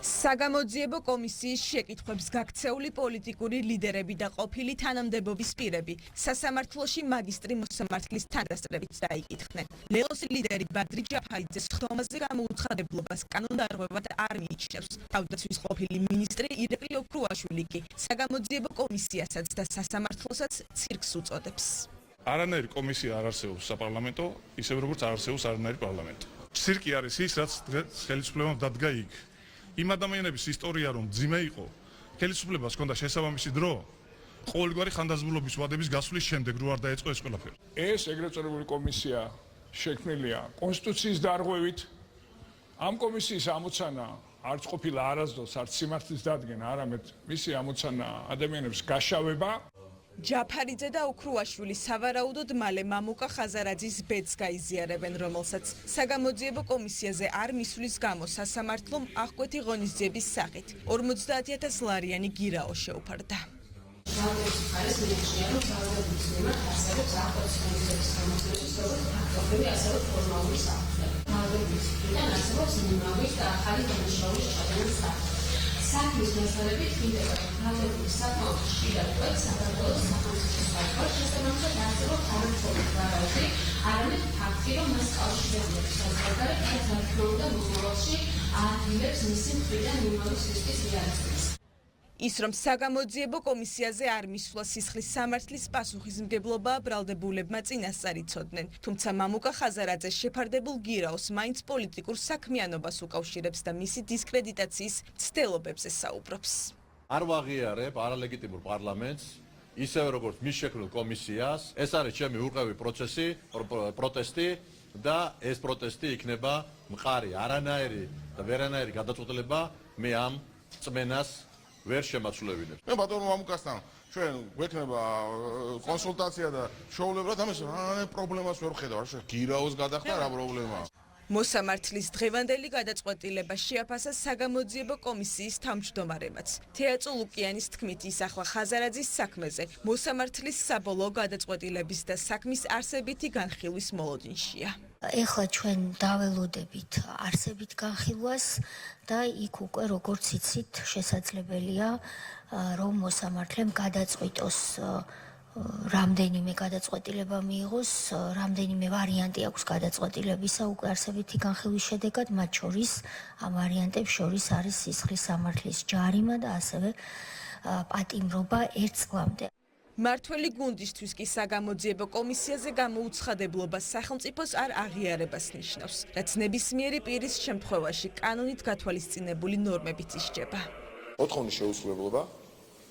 საგამოძიებო კომისიის შეკითხვებს გაქცეული პოლიტიკური ლიდერები და ყოფილი თანამდებობის პირები სასამართლოში მაგისტრი მოსამართლის თანდასწრებით დაიკითხნენ. ლელოს ლიდერი ბადრი ჯაფარიძეს ხდომაზე გამოუცხადებლობას კანონდარღვევად არ მიიჩნევს. თავდაცვის ყოფილი მინისტრი ირაკლი ოქრუაშვილი კი საგამოძიებო კომისიასაც და სასამართლოსაც ცირკს უწოდებს. არანაირი კომისია არ არსებობს საპარლამენტო, ისევ როგორც არ არსებობს არანაირი პარლამენტო. ცირკი არის ის, რაც ხელისუფლებამ დადგა იქ. იმ ადამიანების ისტორია რომ ძიმე იყო, ხელისუფლებას ჰქონდა შესაბამისი დრო, ყოველგვარი ხანდაზმულობის ვადების გასვლის შემდეგ რო არ დაეწყო ეს ყველაფერი. ეს ეგრეთ წოდებული კომისია შექმნილია კონსტიტუციის დარღვევით. ამ კომისიის ამოცანა არც ყოფილა არასდროს არც სიმართლის დადგენა, არამედ მისი ამოცანა ადამიანებს გაშავება. ჯაფარიძე და ოქრუაშვილი სავარაუდოდ მალე მამუკა ხაზარაძის ბედს გაიზიარებენ, რომელსაც საგამოძიებო კომისიაზე არ მისვლის გამო სასამართლომ აღკვეთი ღონისძიების სახით 50,000 ლარიანი გირაო შეუფარდა. საქმის მასალებით ხილდება მთავრობის საკმაოდ ხშირად ყვეთ საქართველოს სახელმწიფოს საკუთარ შესაბამისად არსებობს არამხოლოდ ვარაუდი, არამედ ფაქტი, რომ მას კავშირდება საზღვარგარეთ და თარგმნობდა მომავალში აადვილებს მისი მხრიდან მიმავალ სისტემის რეალიზებას. ის რომ საგამოძიებო კომისიაზე არ მისვლა სისხლის სამართლის პასუხისმგებლობა ბრალდებულებმა წინასწარ იცოდნენ, თუმცა მამუკა ხაზარაძეს შეფარდებულ გირაოს მაინც პოლიტიკურ საქმიანობას უკავშირებს და მისი დისკრედიტაციის ცდილობებზე საუბრობს. არ ვაღიარებ არალეგიტიმურ პარლამენტს, ისევე როგორც მის შექმნილ კომისიას. ეს არის ჩემი ურყევი პროტესტი და ეს პროტესტი იქნება მყარი, არანაირი და ვერანაირი გადაწყვეტილება მე ამ წმენას ვერ შემაცვლებინებს. მე ბატონო მამუკასთან ჩვენ გვექნება კონსულტაცია და შოულებრად ამას პრობლემას ვერ ვხედავ. რა გირაოს გადახდა რა პრობლემაა? მოსამართლის დღევანდელი გადაწყვეტილება შეაფასა საგამოძიებო კომისიის თავმჯდომარემაც. თეაწო ლუკიანის თქმით, ის ახლა ხაზარაძის საქმეზე მოსამართლის საბოლოო გადაწყვეტილების და საქმის არსებითი განხილვის მოლოდინშია. ეხლა ჩვენ დაველოდებით არსებით განხილვას და იქ უკვე როგორც იცით შესაძლებელია რომ მოსამართლემ გადაწყვიტოს რამდენიმე გადაწყვეტილება მიიღოს, რამდენიმე ვარიანტი აქვს გადაწყვეტილებისა უკვე არსებითი განხილვის შედეგად, მათ შორის ამ ვარიანტებს შორის არის სისხლის სამართლის ჯარიმა და ასევე პატიმრობა 1 წლამდე. მართველი გუნდისთვის კი საგამოძიებო კომისიაზე გამოუცხადებლობა სახელმწიფოს არ აღიარებას ნიშნავს, რაც ნებისმიერი პირის შემთხვევაში კანონით გათვალისწინებული ნორმებით ისჯება. ოთხივე შეუსრულებლობა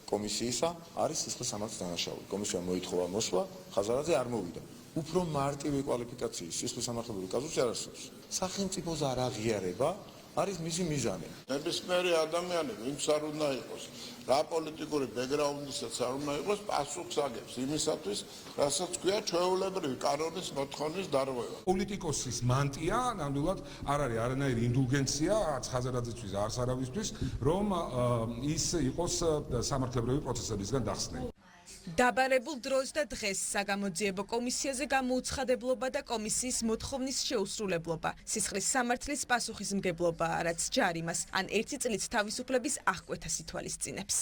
კომისიისა არის სისხლის სამართლის დანაშაული. კომისია მოითხოვა მოსვლა, ხაზარაძე არ მოვიდა. უფრო მარტივი კვალიფიკაციის სისხლის სამართლებელი კაზუსი არ არსებობს. სახელმწიფოს არ აღიარება არის მისი მიზანი. ნებისმიერი ადამიანი, ვინც არ უნდა იყოს, რა პოლიტიკური ბექგრაუნდისაც არ უნდა იყოს, პასუხს აგებს იმისათვის, რასაც ქვია ჩვეულებრივი კანონის მოთხოვნის დარღვევა. პოლიტიკოსის მანტია ნამდვილად არ არის არანაირი ინდულგენცია ხაზარაძისთვის და არც არავისთვის, რომ ის იყოს სამართლებრივი პროცესებისგან დახსნილი. დაბარებულ დროს და დღეს საგამოძიებო კომისიაზე გამოუცხადებლობა და კომისიის მოთხოვნის შეუსრულებლობა, სისხლის სამართლის პასუხისმგებლობა, რაც ჯარიმას ან 1 წლით თავისუფლების აღკვეთას ითვალისწინებს.